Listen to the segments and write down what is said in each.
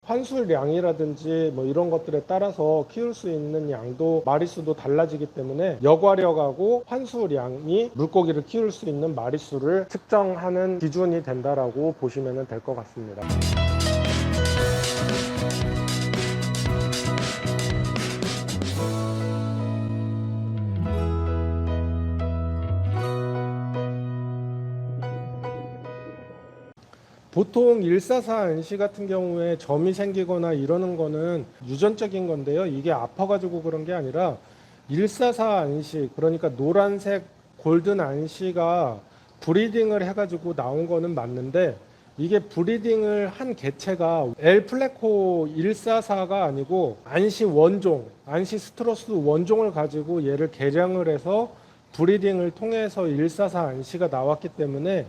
환수량이라든지 뭐 이런 것들에 따라서 키울 수 있는 양도 마리수도 달라지기 때문에 여과력하고 환수량이 물고기를 키울 수 있는 마리수를 측정하는 기준이 된다라고 보시면 될 것 같습니다. 보통 144 안시 같은 경우에 점이 생기거나 이러는 거는 유전적인 건데요. 이게 아파가지고 그런 게 아니라 144 안시, 그러니까 노란색 골든 안시가 브리딩을 해가지고 나온 거는 맞는데, 이게 브리딩을 한 개체가 엘플레코 144가 아니고 안시 원종, 안시 스트로스 원종을 가지고 얘를 개량을 해서 브리딩을 통해서 144 안시가 나왔기 때문에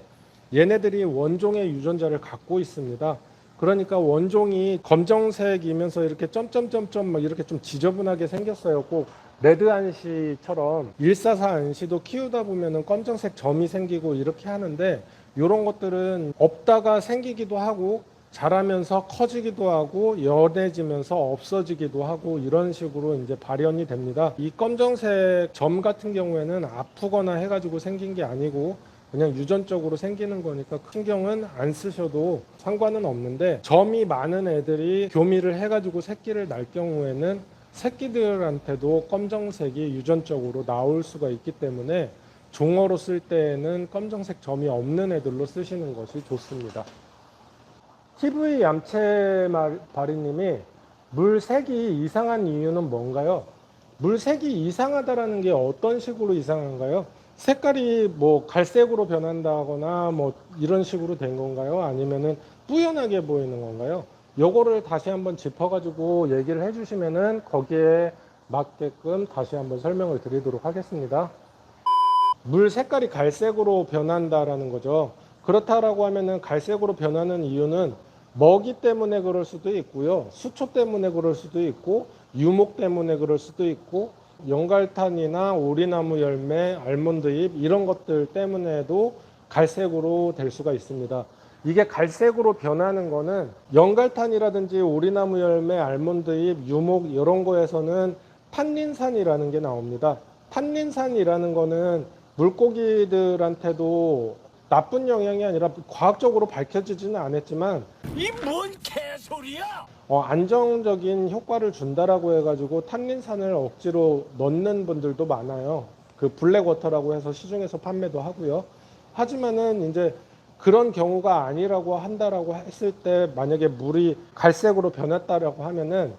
얘네들이 원종의 유전자를 갖고 있습니다. 그러니까 원종이 검정색이면서 이렇게 점점점점 막 이렇게 좀 지저분하게 생겼어요. 꼭 레드 안시처럼 144 안시도 키우다 보면은 검정색 점이 생기고 이렇게 하는데, 이런 것들은 없다가 생기기도 하고 자라면서 커지기도 하고 연해지면서 없어지기도 하고 이런 식으로 이제 발현이 됩니다. 이 검정색 점 같은 경우에는 아프거나 해가지고 생긴 게 아니고 그냥 유전적으로 생기는 거니까 신경은 안 쓰셔도 상관은 없는데, 점이 많은 애들이 교미를 해가지고 새끼를 날 경우에는 새끼들한테도 검정색이 유전적으로 나올 수가 있기 때문에 종어로 쓸 때에는 검정색 점이 없는 애들로 쓰시는 것이 좋습니다. TV 얌체바리님이 물색이 이상한 이유는 뭔가요? 물색이 이상하다라는 게 어떤 식으로 이상한가요? 색깔이 뭐 갈색으로 변한다거나 뭐 이런 식으로 된 건가요? 아니면은 뿌연하게 보이는 건가요? 요거를 다시 한번 짚어가지고 얘기를 해주시면은 거기에 맞게끔 다시 한번 설명을 드리도록 하겠습니다. 물 색깔이 갈색으로 변한다라는 거죠. 그렇다라고 하면은 갈색으로 변하는 이유는 먹이 때문에 그럴 수도 있고요, 수초 때문에 그럴 수도 있고, 유목 때문에 그럴 수도 있고, 연갈탄이나 오리나무 열매, 알몬드잎 이런 것들 때문에도 갈색으로 될 수가 있습니다. 이게 갈색으로 변하는 거는 연갈탄이라든지 오리나무 열매, 알몬드잎, 유목 이런 거에서는 탄닌산이라는 게 나옵니다. 탄닌산이라는 거는 물고기들한테도 나쁜 영향이 아니라 과학적으로 밝혀지지는 않았지만 이 뭔 개소리야? 안정적인 효과를 준다라고 해가지고 탄닌산을 억지로 넣는 분들도 많아요. 그 블랙워터라고 해서 시중에서 판매도 하고요. 하지만은 이제 그런 경우가 아니라고 한다라고 했을 때, 만약에 물이 갈색으로 변했다라고 하면은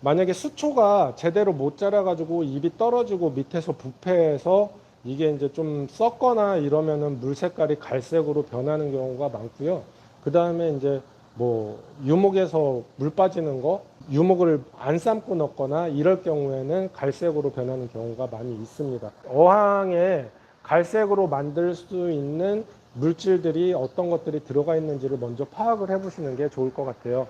만약에 수초가 제대로 못 자라가지고 입이 떨어지고 밑에서 부패해서 이게 이제 좀 썩거나 이러면은 물 색깔이 갈색으로 변하는 경우가 많고요. 그 다음에 이제 뭐 유목에서 물 빠지는 거, 유목을 안 삶고 넣거나 이럴 경우에는 갈색으로 변하는 경우가 많이 있습니다. 어항에 갈색으로 만들 수 있는 물질들이 어떤 것들이 들어가 있는지를 먼저 파악을 해 보시는 게 좋을 것 같아요.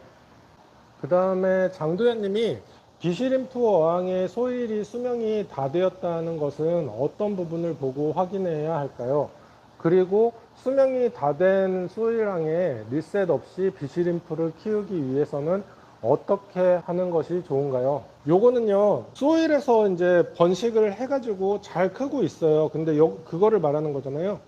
그 다음에 장도현 님이 비시림프 어항의 소일이 수명이 다 되었다는 것은 어떤 부분을 보고 확인해야 할까요? 그리고 수명이 다 된 소일항에 리셋 없이 비시림프를 키우기 위해서는 어떻게 하는 것이 좋은가요? 요거는요, 소일에서 이제 번식을 해가지고 잘 크고 있어요. 근데 그거를 말하는 거잖아요.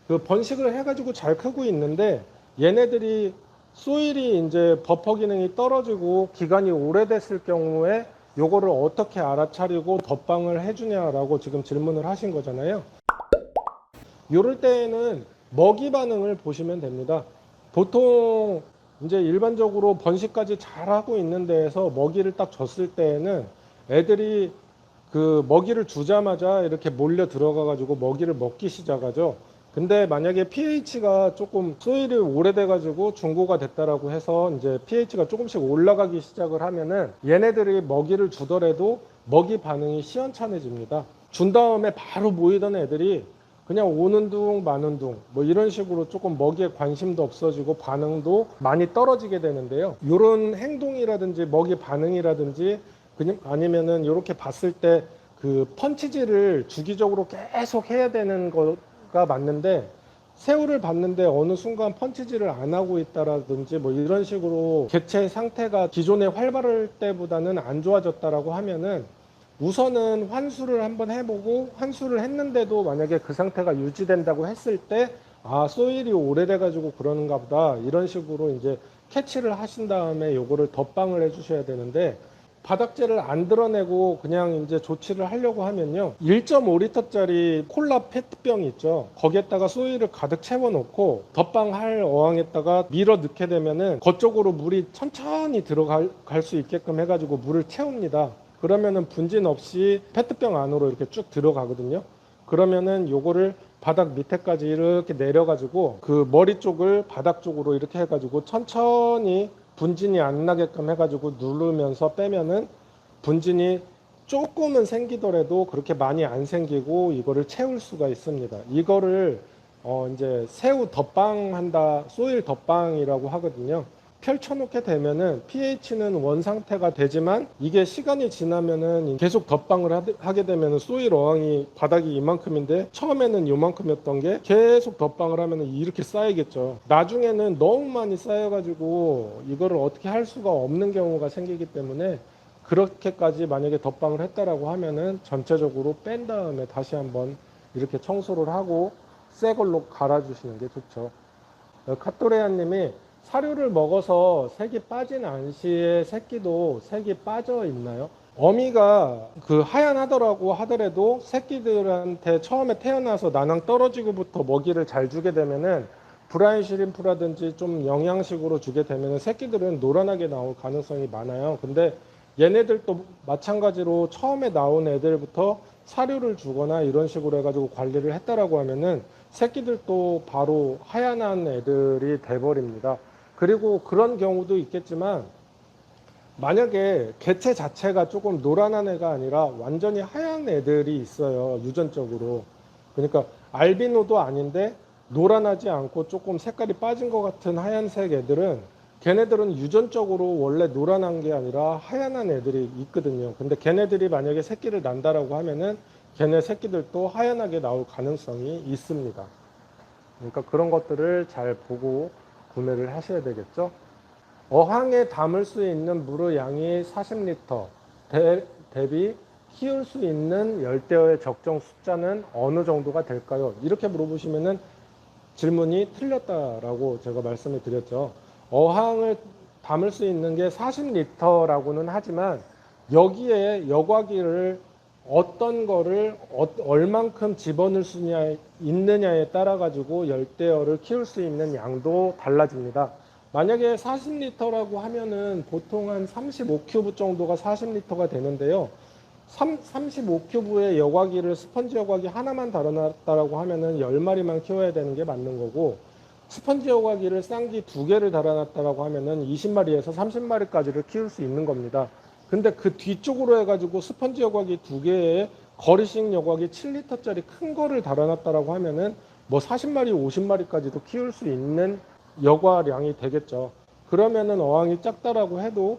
그 번식을 해가지고 잘 크고 있는데 얘네들이 소일이 이제 버퍼 기능이 떨어지고 기간이 오래됐을 경우에 요거를 어떻게 알아차리고 덧방을 해주냐라고 지금 질문을 하신 거잖아요. 요럴 때에는 먹이 반응을 보시면 됩니다. 보통 이제 일반적으로 번식까지 잘 하고 있는 데에서 먹이를 딱 줬을 때에는 애들이 그 먹이를 주자마자 이렇게 몰려 들어가 가지고 먹이를 먹기 시작하죠. 근데 만약에 pH가 조금 소일이 오래돼 가지고 중고가 됐다라고 해서 이제 pH가 조금씩 올라가기 시작을 하면은 얘네들이 먹이를 주더라도 먹이 반응이 시원찮아집니다. 준 다음에 바로 모이던 애들이 그냥 오는 둥 마는 둥 뭐 이런 식으로 조금 먹이에 관심도 없어지고 반응도 많이 떨어지게 되는데요. 이런 행동이라든지 먹이 반응이라든지 그냥 아니면은 이렇게 봤을 때 그 펀치질을 주기적으로 계속 해야 되는 거가 맞는데, 새우를 봤는데 어느 순간 펀치질을 안 하고 있다라든지 뭐 이런 식으로 개체 상태가 기존에 활발할 때보다는 안 좋아졌다라고 하면은 우선은 환수를 한번 해보고, 환수를 했는데도 만약에 그 상태가 유지된다고 했을 때 아, 소일이 오래돼 가지고 그러는가 보다, 이런 식으로 이제 캐치를 하신 다음에 요거를 덧방을 해 주셔야 되는데, 바닥재를 안 드러내고 그냥 이제 조치를 하려고 하면요, 1.5리터짜리 콜라 페트병 있죠, 거기에다가 소일을 가득 채워 놓고 덧방할 어항에다가 밀어 넣게 되면은 그쪽으로 물이 천천히 들어갈 수 있게끔 해가지고 물을 채웁니다. 그러면은 분진 없이 페트병 안으로 이렇게 쭉 들어가거든요. 그러면은 요거를 바닥 밑에까지 이렇게 내려가지고 그 머리 쪽을 바닥 쪽으로 이렇게 해가지고 천천히 분진이 안 나게끔 해가지고 누르면서 빼면은 분진이 조금은 생기더라도 그렇게 많이 안 생기고 이거를 채울 수가 있습니다. 이거를 이제 새우 덧방한다, 소일 덧방이라고 하거든요. 펼쳐놓게 되면은 pH는 원 상태가 되지만 이게 시간이 지나면은 계속 덧방을 하게 되면은 소일 어항이 바닥이 이만큼인데 처음에는 요만큼이었던 게 계속 덧방을 하면은 이렇게 쌓이겠죠. 나중에는 너무 많이 쌓여가지고 이거를 어떻게 할 수가 없는 경우가 생기기 때문에, 그렇게까지 만약에 덧방을 했다라고 하면은 전체적으로 뺀 다음에 다시 한번 이렇게 청소를 하고 새 걸로 갈아주시는 게 좋죠. 카토레아님이 사료를 먹어서 색이 빠진 안시의 새끼도 색이 빠져 있나요? 어미가 그 하얀하더라고 하더라도 새끼들한테 처음에 태어나서 나낭 떨어지고부터 먹이를 잘 주게 되면은 브라인 시림프라든지 좀 영양식으로 주게 되면은 새끼들은 노란하게 나올 가능성이 많아요. 근데 얘네들도 마찬가지로 처음에 나온 애들부터 사료를 주거나 이런 식으로 해가지고 관리를 했다라고 하면은 새끼들도 바로 하얀한 애들이 돼버립니다. 그리고 그런 경우도 있겠지만, 만약에 개체 자체가 조금 노란한 애가 아니라 완전히 하얀 애들이 있어요, 유전적으로. 그러니까 알비노도 아닌데 노란하지 않고 조금 색깔이 빠진 것 같은 하얀색 애들은, 걔네들은 유전적으로 원래 노란한 게 아니라 하얀한 애들이 있거든요. 근데 걔네들이 만약에 새끼를 난다라고 하면은 걔네 새끼들도 하얀하게 나올 가능성이 있습니다. 그러니까 그런 것들을 잘 보고 구매를 하셔야 되겠죠. 어항에 담을 수 있는 물의 양이 40리터 대비 키울 수 있는 열대어의 적정 숫자는 어느 정도가 될까요? 이렇게 물어보시면은 질문이 틀렸다라고 제가 말씀을 드렸죠. 어항을 담을 수 있는 게 40리터라고는 하지만 여기에 여과기를 어떤 거를 얼만큼 집어넣을 수 있느냐에 따라 가지고 열대어를 키울 수 있는 양도 달라집니다. 만약에 40리터라고 하면은 보통 한 35큐브 정도가 40리터가 되는데요. 35큐브의 여과기를 스펀지 여과기 하나만 달아놨다라고 하면은 10마리만 키워야 되는 게 맞는 거고, 스펀지 여과기를 쌍기 2개를 달아놨다라고 하면은 20마리에서 30마리까지를 키울 수 있는 겁니다. 근데 그 뒤쪽으로 해가지고 스펀지 여과기 2개에 거리식 여과기 7리터짜리 큰 거를 달아놨다라고 하면은 뭐 40마리, 50마리까지도 키울 수 있는 여과량이 되겠죠. 그러면은 어항이 작다라고 해도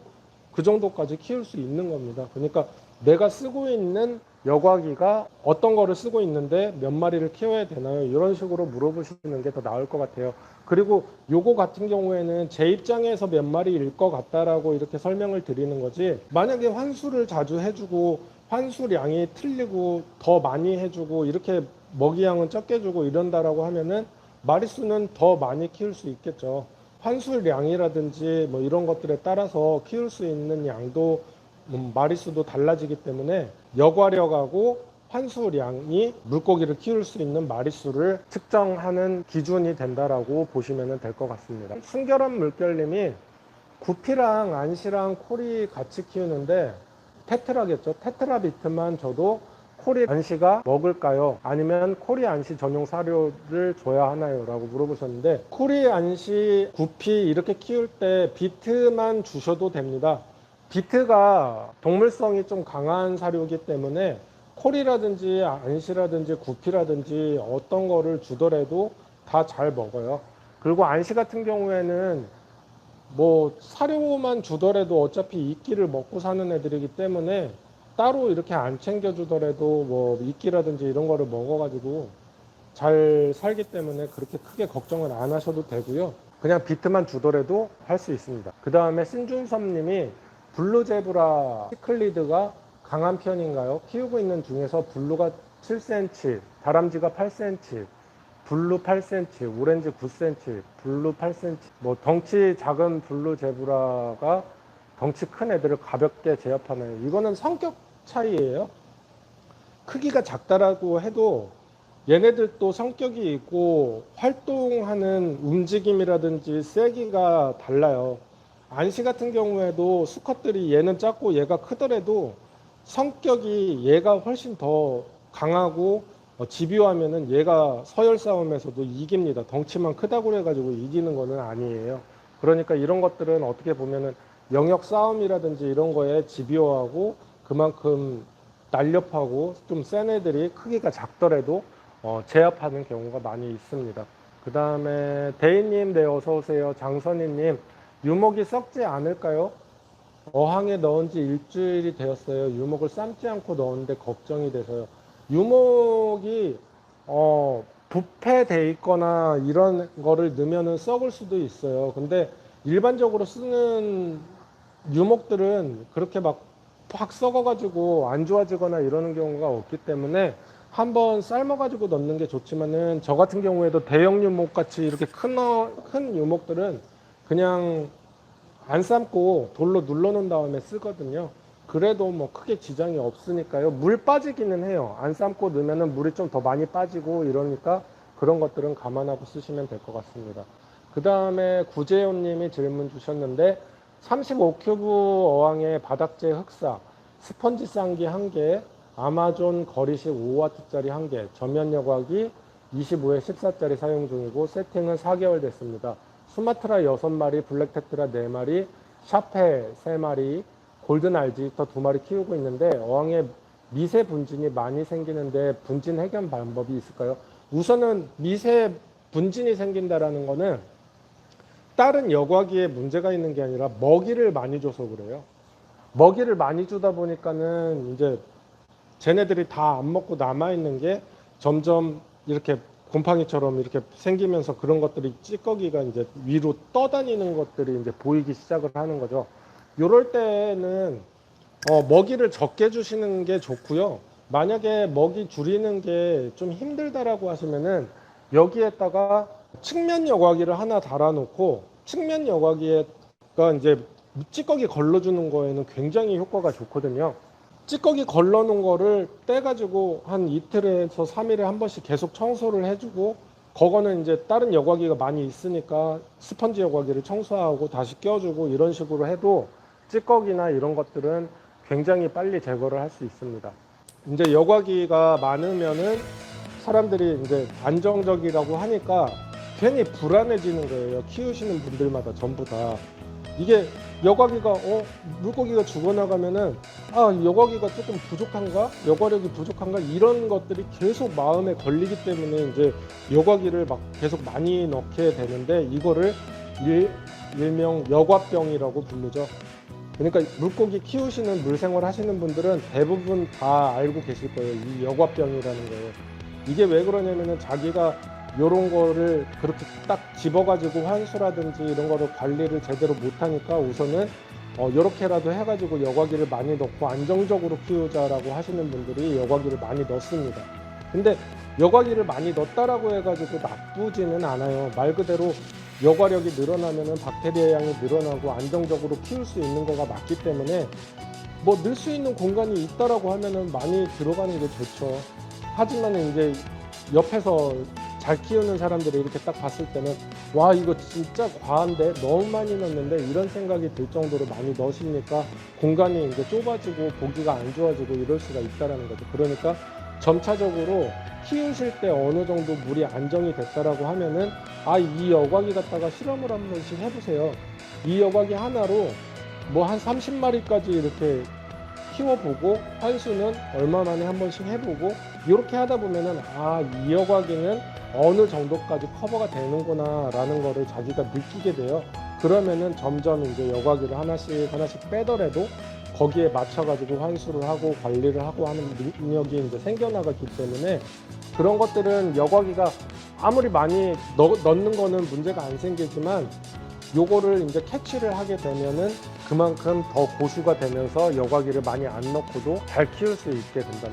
그 정도까지 키울 수 있는 겁니다. 그러니까 내가 쓰고 있는 여과기가 어떤 거를 쓰고 있는데 몇 마리를 키워야 되나요? 이런 식으로 물어보시는 게 더 나을 것 같아요. 그리고 요거 같은 경우에는 제 입장에서 몇 마리일 것 같다라고 이렇게 설명을 드리는 거지, 만약에 환수를 자주 해주고 환수량이 틀리고 더 많이 해주고 이렇게 먹이양은 적게 주고 이런다라고 하면은 마리수는 더 많이 키울 수 있겠죠. 환수량이라든지 뭐 이런 것들에 따라서 키울 수 있는 양도 마리수도 달라지기 때문에 여과력하고 환수량이 물고기를 키울 수 있는 마리수를 측정하는 기준이 된다라고 보시면 될 것 같습니다. 순결한 물결님이 구피랑 안시랑 콜이 같이 키우는데 테트라겠죠. 테트라비트만 줘도 콜이 안시가 먹을까요? 아니면 콜이 안시 전용 사료를 줘야 하나요? 라고 물어보셨는데, 콜이 안시 구피 이렇게 키울 때 비트만 주셔도 됩니다. 비트가 동물성이 좀 강한 사료이기 때문에 콜이라든지 안시라든지 구피라든지 어떤 거를 주더라도 다 잘 먹어요. 그리고 안시 같은 경우에는 뭐 사료만 주더라도 어차피 이끼를 먹고 사는 애들이기 때문에 따로 이렇게 안 챙겨주더라도 뭐 이끼라든지 이런 거를 먹어가지고 잘 살기 때문에 그렇게 크게 걱정을 안 하셔도 되고요. 그냥 비트만 주더라도 할 수 있습니다. 그 다음에 신준섭님이 블루제브라 시클리드가 강한 편인가요? 키우고 있는 중에서 블루가 7cm, 다람쥐가 8cm, 블루 8cm, 오렌지 9cm, 블루 8cm. 뭐 덩치 작은 블루 제브라가 덩치 큰 애들을 가볍게 제압하나요? 이거는 성격 차이예요. 크기가 작다라고 해도 얘네들도 성격이 있고 활동하는 움직임이라든지 세기가 달라요. 안시 같은 경우에도 수컷들이 얘는 작고 얘가 크더라도 성격이 얘가 훨씬 더 강하고 집요하면은 얘가 서열 싸움에서도 이깁니다. 덩치만 크다고 해가지고 이기는 거는 아니에요. 그러니까 이런 것들은 어떻게 보면은 영역 싸움이라든지 이런 거에 집요하고 그만큼 날렵하고 좀 센 애들이 크기가 작더라도 제압하는 경우가 많이 있습니다. 그 다음에 대인님, 네, 어서오세요. 장선희님, 유목이 썩지 않을까요? 어항에 넣은 지 일주일이 되었어요. 유목을 삶지 않고 넣었는데 걱정이 돼서요. 유목이 부패돼 있거나 이런 거를 넣으면 썩을 수도 있어요. 근데 일반적으로 쓰는 유목들은 그렇게 막 확 썩어가지고 안 좋아지거나 이러는 경우가 없기 때문에 한번 삶아가지고 넣는 게 좋지만은 저 같은 경우에도 대형 유목 같이 이렇게 큰 유목들은 그냥 안 삶고 돌로 눌러놓은 다음에 쓰거든요. 그래도 뭐 크게 지장이 없으니까요. 물 빠지기는 해요. 안 삶고 넣으면 물이 좀 더 많이 빠지고 이러니까 그런 것들은 감안하고 쓰시면 될 것 같습니다. 그 다음에 구재현 님이 질문 주셨는데 35큐브 어항에 바닥재 흑사, 스펀지 쌍기 1개, 아마존 거리식 5W짜리 1개, 전면 여과기 25에 14짜리 사용 중이고 세팅은 4개월 됐습니다. 수마트라 6마리, 블랙테트라 4마리, 샤페 3마리, 골든 알지터 2마리 키우고 있는데 어항에 미세 분진이 많이 생기는데 분진 해결 방법이 있을까요? 우선은 미세 분진이 생긴다라는 거는 다른 여과기에 문제가 있는 게 아니라 먹이를 많이 줘서 그래요. 먹이를 많이 주다 보니까는 이제 쟤네들이 다 안 먹고 남아있는 게 점점 이렇게 곰팡이처럼 이렇게 생기면서 그런 것들이 찌꺼기가 이제 위로 떠다니는 것들이 이제 보이기 시작을 하는 거죠. 요럴 때는 먹이를 적게 주시는 게 좋고요. 만약에 먹이 줄이는 게 좀 힘들다라고 하시면은 여기에다가 측면 여과기를 하나 달아놓고 측면 여과기가 이제 찌꺼기 걸러주는 거에는 굉장히 효과가 좋거든요. 찌꺼기 걸러놓은 거를 떼가지고 한 이틀에서 3일에 한 번씩 계속 청소를 해주고 그거는 이제 다른 여과기가 많이 있으니까 스펀지 여과기를 청소하고 다시 껴주고 이런 식으로 해도 찌꺼기나 이런 것들은 굉장히 빨리 제거를 할 수 있습니다. 이제 여과기가 많으면은 사람들이 이제 안정적이라고 하니까 괜히 불안해지는 거예요. 키우시는 분들마다 전부 다. 이게 여과기가 물고기가 죽어나가면은 여과기가 조금 부족한가? 여과력이 부족한가? 이런 것들이 계속 마음에 걸리기 때문에 이제 여과기를 막 계속 많이 넣게 되는데 이거를 일명 여과병이라고 부르죠. 그러니까 물고기 키우시는 물생활 하시는 분들은 대부분 다 알고 계실 거예요. 이 여과병이라는 거예요. 이게 왜 그러냐면은 자기가 요런 거를 그렇게 딱 집어가지고 환수라든지 이런 거를 관리를 제대로 못하니까 우선은 요렇게라도 해가지고 여과기를 많이 넣고 안정적으로 키우자라고 하시는 분들이 여과기를 많이 넣습니다. 근데 여과기를 많이 넣었다라고 해가지고 나쁘지는 않아요. 말 그대로 여과력이 늘어나면은 박테리아 양이 늘어나고 안정적으로 키울 수 있는 거가 맞기 때문에 뭐 넣을 수 있는 공간이 있다라고 하면은 많이 들어가는 게 좋죠. 하지만 이제 옆에서 잘 키우는 사람들이 이렇게 딱 봤을 때는 와 이거 진짜 과한데 너무 많이 넣었는데 이런 생각이 들 정도로 많이 넣으시니까 공간이 이제 좁아지고 보기가 안 좋아지고 이럴 수가 있다라는 거죠. 그러니까 점차적으로 키우실 때 어느 정도 물이 안정이 됐다라고 하면은 이 여과기 갖다가 실험을 한 번씩 해보세요. 이 여과기 하나로 뭐 한 30마리까지 이렇게 키워보고 환수는 얼마 만에 한 번씩 해보고 이렇게 하다 보면은 이 여과기는 어느 정도까지 커버가 되는구나 라는 거를 자기가 느끼게 돼요. 그러면은 점점 이제 여과기를 하나씩 빼더라도 거기에 맞춰가지고 환수를 하고 관리를 하고 하는 능력이 이제 생겨나갔기 때문에 그런 것들은 여과기가 아무리 많이 넣는 거는 문제가 안 생기지만 요거를 이제 캐치를 하게 되면은 그만큼 더 고수가 되면서 여과기를 많이 안 넣고도 잘 키울 수 있게 된답니다.